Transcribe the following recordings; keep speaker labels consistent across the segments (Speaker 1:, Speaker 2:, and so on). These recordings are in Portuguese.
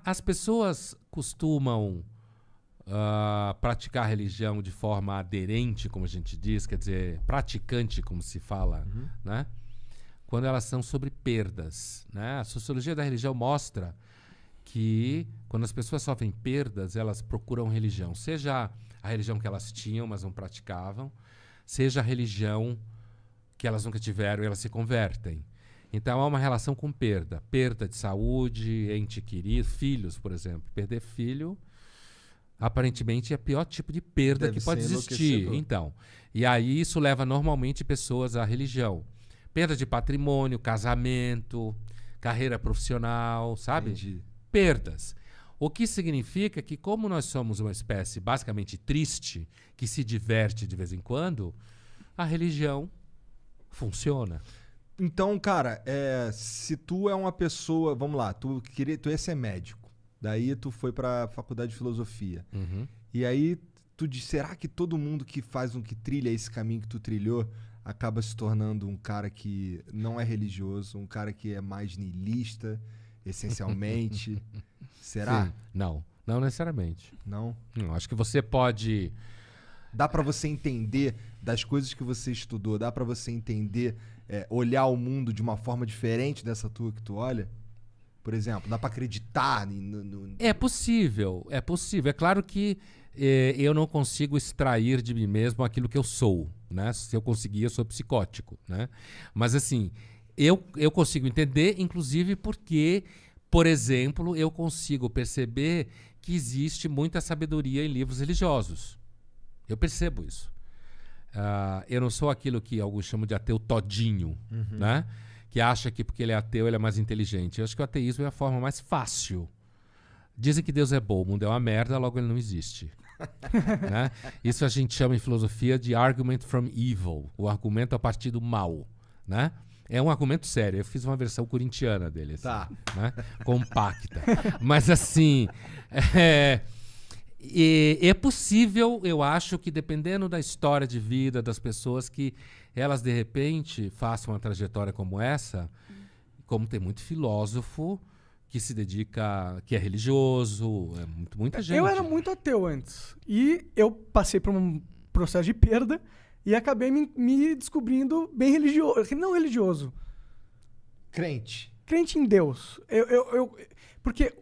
Speaker 1: As pessoas costumam praticar a religião de forma aderente, como a gente diz, quer dizer, praticante, como se fala, né? Quando elas são sobre perdas, né? A sociologia da religião mostra que quando as pessoas sofrem perdas, elas procuram religião, seja a religião que elas tinham, mas não praticavam, seja a religião que elas nunca tiveram e elas se convertem. Então há uma relação com perda. Perda de saúde, ente querido, filhos, por exemplo. Perder filho, aparentemente, é o pior tipo de perda que pode existir. Então, e aí isso leva normalmente pessoas à religião. Perda de patrimônio, casamento, carreira profissional, sabe?
Speaker 2: Entendi.
Speaker 1: Perdas. O que significa que, como nós somos uma espécie basicamente triste, que se diverte de vez em quando, a religião funciona.
Speaker 2: Então, cara, se tu é uma pessoa... Vamos lá, tu ia ser médico. Daí tu foi pra faculdade de filosofia. E aí tu diz, será que todo mundo que trilha esse caminho que tu trilhou acaba se tornando um cara que não é religioso, um cara que é mais niilista, essencialmente? Será?
Speaker 1: Sim. Não necessariamente.
Speaker 2: Não?
Speaker 1: Não, acho que você pode...
Speaker 2: Dá pra você entender das coisas que você estudou, dá pra você entender, olhar o mundo de uma forma diferente dessa tua que tu olha? Por exemplo, dá pra acreditar no...
Speaker 1: É possível, é possível. É claro que eu não consigo extrair de mim mesmo aquilo que eu sou, né? Se eu conseguir, eu sou psicótico, né? Mas assim, eu consigo entender, inclusive porque, por exemplo, eu consigo perceber que existe muita sabedoria em livros religiosos. Eu percebo isso. Eu não sou aquilo que alguns chamam de ateu todinho, né? Que acha que porque ele é ateu ele é mais inteligente. Eu acho que o ateísmo é a forma mais fácil. Dizem que Deus é bom, o mundo é uma merda, logo ele não existe. Né? Isso a gente chama em filosofia de argument from evil, o argumento a partir do mal. Né? É um argumento sério. Eu fiz uma versão corintiana dele. Assim,
Speaker 2: Tá.
Speaker 1: né? Compacta. Mas assim... é possível, eu acho, que dependendo da história de vida das pessoas, que elas de repente façam uma trajetória como essa, como tem muito filósofo que se dedica, que é religioso, muita gente.
Speaker 3: Eu era muito ateu antes. E eu passei por um processo de perda e acabei me descobrindo bem religioso. Não religioso.
Speaker 2: Crente.
Speaker 3: Crente em Deus. Porque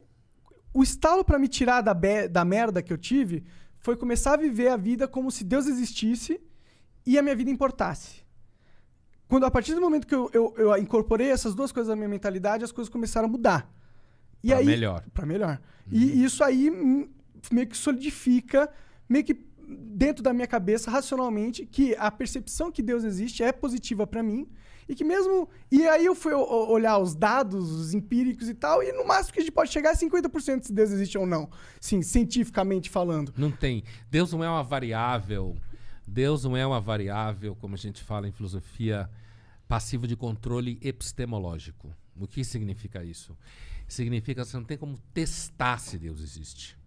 Speaker 3: o estalo pra me tirar da merda que eu tive foi começar a viver a vida como se Deus existisse e a minha vida importasse. A partir do momento que eu incorporei essas duas coisas na minha mentalidade, as coisas começaram a mudar. E
Speaker 1: pra
Speaker 3: aí,
Speaker 1: melhor.
Speaker 3: Pra melhor. E isso aí meio que solidifica, meio que dentro da minha cabeça, racionalmente, que a percepção que Deus existe é positiva pra mim. E que mesmo... E aí eu fui olhar os dados, os empíricos e tal, e no máximo que a gente pode chegar é 50% se Deus existe ou não. Sim, cientificamente falando.
Speaker 1: Não tem. Deus não é uma variável. Deus não é uma variável, como a gente fala em filosofia, passivo de controle epistemológico. O que significa isso? Significa que você não tem como testar se Deus existe.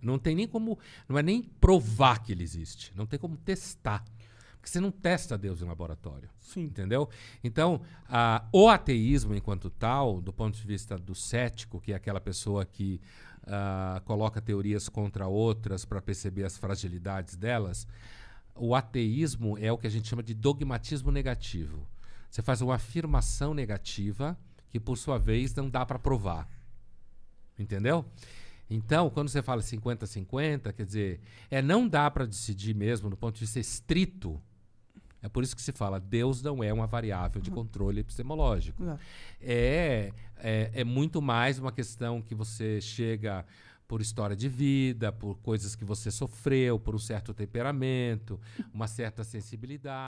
Speaker 1: Não tem nem como... Não é nem provar que ele existe. Não tem como testar. Porque você não testa Deus em laboratório.
Speaker 3: Sim.
Speaker 1: Entendeu? Então, o ateísmo, enquanto tal, do ponto de vista do cético, que é aquela pessoa que coloca teorias contra outras para perceber as fragilidades delas, o ateísmo é o que a gente chama de dogmatismo negativo. Você faz uma afirmação negativa que, por sua vez, não dá para provar. Entendeu? Então, quando você fala 50-50, quer dizer, não dá para decidir mesmo, do ponto de vista estrito. É por isso que se fala, Deus não é uma variável de controle epistemológico. É muito mais uma questão que você chega por história de vida, por coisas que você sofreu, por um certo temperamento, uma certa sensibilidade.